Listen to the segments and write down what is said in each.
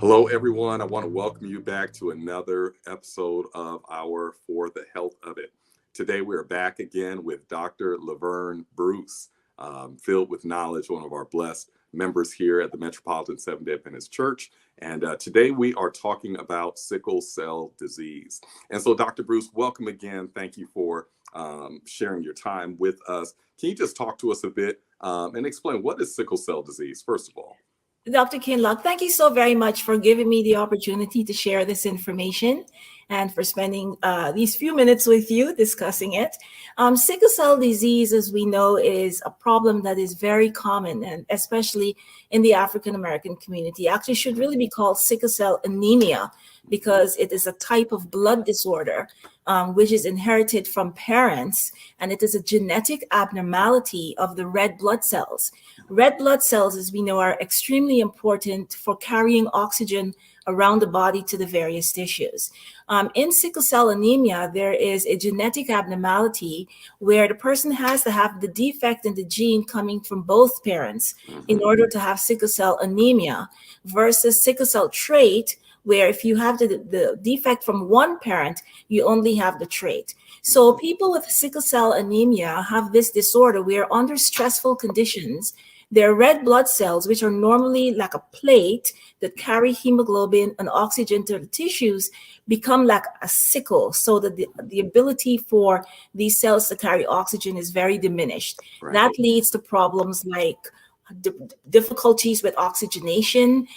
Hello, everyone. I want to welcome you back to another episode of our For the Health of It. Today, we're back again with Dr. Laverne Bruce, filled with knowledge, one of our blessed members here at the Metropolitan Seventh-day Adventist Church. And today, we are talking about sickle cell disease. And so, Dr. Bruce, welcome again. Thank you for sharing your time with us. Can you just talk to us a bit and explain what is sickle cell disease, first of all? Dr. Kinlock, thank you so very much for giving me the opportunity to share this information and for spending these few minutes with you discussing it. Sickle cell disease, as we know, is a problem that is very common, and especially in the African American community. Actually, should really be called sickle cell anemia because it is a type of blood disorder which is inherited from parents, and it is a genetic abnormality of the red blood cells. Red blood cells, as we know, are extremely important for carrying oxygen around the body to the various tissues. In sickle cell anemia, there is a genetic abnormality where the person has to have the defect in the gene coming from both parents in order to have sickle cell anemia versus sickle cell trait, where if you have the defect from one parent, you only have the trait. So people with sickle cell anemia have this disorder where under stressful conditions, their red blood cells, which are normally like a plate that carry hemoglobin and oxygen to the tissues, become like a sickle, so that the ability for these cells to carry oxygen is very diminished. Right. That leads to problems like difficulties with oxygenation.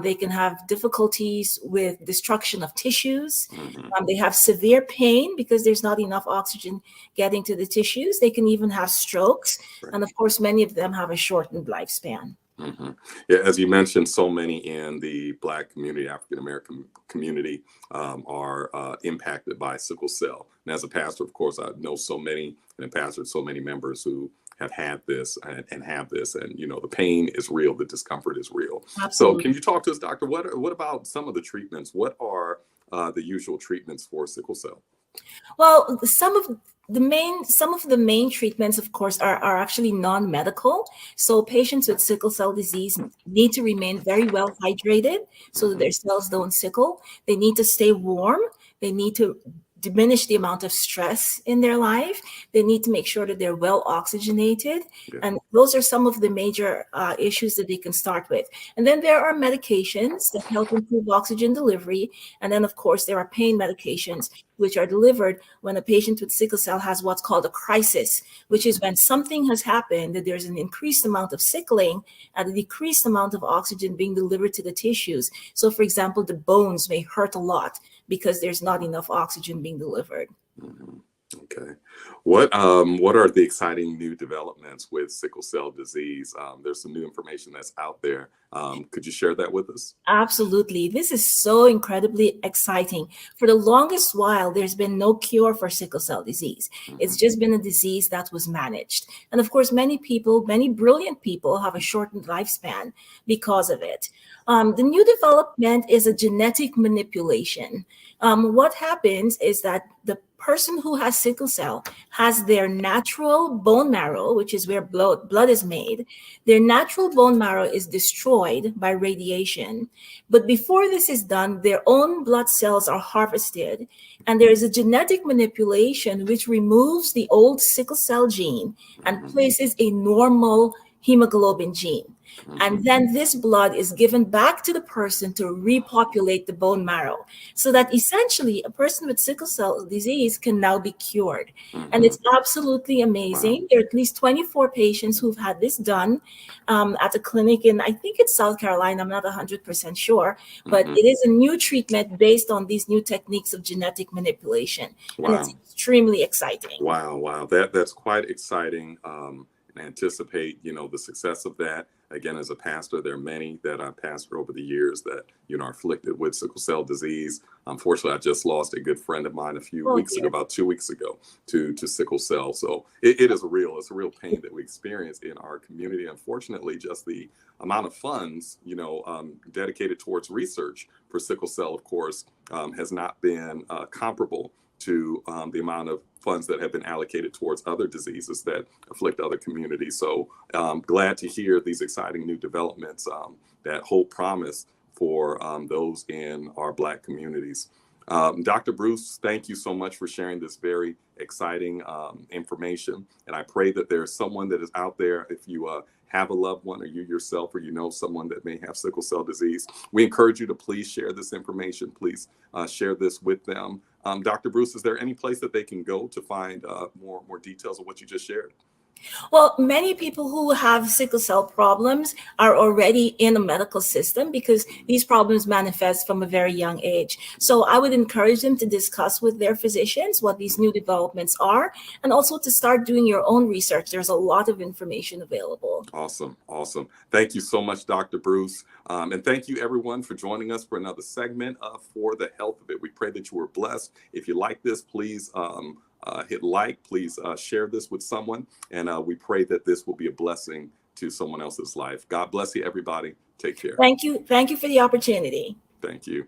They can have difficulties with destruction of tissues. They have severe pain because there's not enough oxygen getting to the tissues. They can even have strokes. Right. And of course, many of them have a shortened lifespan. Yeah, as you mentioned, so many in the Black community, African American community, are impacted by sickle cell. And as a pastor, of course, I know so many, and pastored so many members who have had this and have this, and you know, the pain is real, the discomfort is real. Absolutely. So, can you talk to us, doctor? What about some of the treatments? What are the usual treatments for sickle cell? Well, some of the main treatments, of course, are actually non-medical. So patients with sickle cell disease need to remain very well hydrated so that their cells don't sickle. They need to stay warm. They need to diminish the amount of stress in their life. They need to make sure that they're well oxygenated. Yeah. And those are some of the major issues that they can start with. And then there are medications that help improve oxygen delivery. And then, of course, there are pain medications which are delivered when a patient with sickle cell has what's called a crisis, which is when something has happened, that there's an increased amount of sickling and a decreased amount of oxygen being delivered to the tissues. So, for example, the bones may hurt a lot because there's not enough oxygen being delivered. Okay. What are the exciting new developments with sickle cell disease? There's some new information that's out there. Could you share that with us? Absolutely. This is so incredibly exciting. For the longest while, there's been no cure for sickle cell disease. It's just been a disease that was managed. And of course, many brilliant people have a shortened lifespan because of it. The new development is a genetic manipulation. What happens is that the person who has sickle cell has their natural bone marrow, which is where blood is made. Their natural bone marrow is destroyed by radiation. But before this is done, their own blood cells are harvested. And there is a genetic manipulation which removes the old sickle cell gene and places a normal hemoglobin gene. And then this blood is given back to the person to repopulate the bone marrow, so that essentially a person with sickle cell disease can now be cured. And it's absolutely amazing. Wow. There are at least 24 patients who've had this done at a clinic in, I think it's South Carolina, I'm not 100% sure, but it is a new treatment based on these new techniques of genetic manipulation. Wow. And it's extremely exciting. Wow. That's quite exciting. And anticipate, the success of that. Again, as a pastor, there are many that I've pastored over the years that, are afflicted with sickle cell disease. Unfortunately, I just lost a good friend of mine a few weeks ago, about 2 weeks ago, to sickle cell. So it's a real pain that we experience in our community. Unfortunately, just the amount of funds, dedicated towards research for sickle cell, of course, has not been comparable to the amount of funds that have been allocated towards other diseases that afflict other communities. So glad to hear these exciting new developments that hold promise for those in our Black communities. Dr. Bruce, thank you so much for sharing this very exciting information. And I pray that there's someone that is out there, if you have a loved one or you yourself, or you know someone that may have sickle cell disease, we encourage you to please share this information. Please share this with them. Dr. Bruce, is there any place that they can go to find more details of what you just shared? Well, many people who have sickle cell problems are already in the medical system because these problems manifest from a very young age. So I would encourage them to discuss with their physicians what these new developments are, and also to start doing your own research. There's a lot of information available. Awesome. Awesome. Thank you so much, Dr. Bruce. And thank you, everyone, for joining us for another segment For the Health of It. We pray that you were blessed. If you like this, please hit like, please share this with someone. And we pray that this will be a blessing to someone else's life. God bless you, everybody. Take care. Thank you. Thank you for the opportunity. Thank you.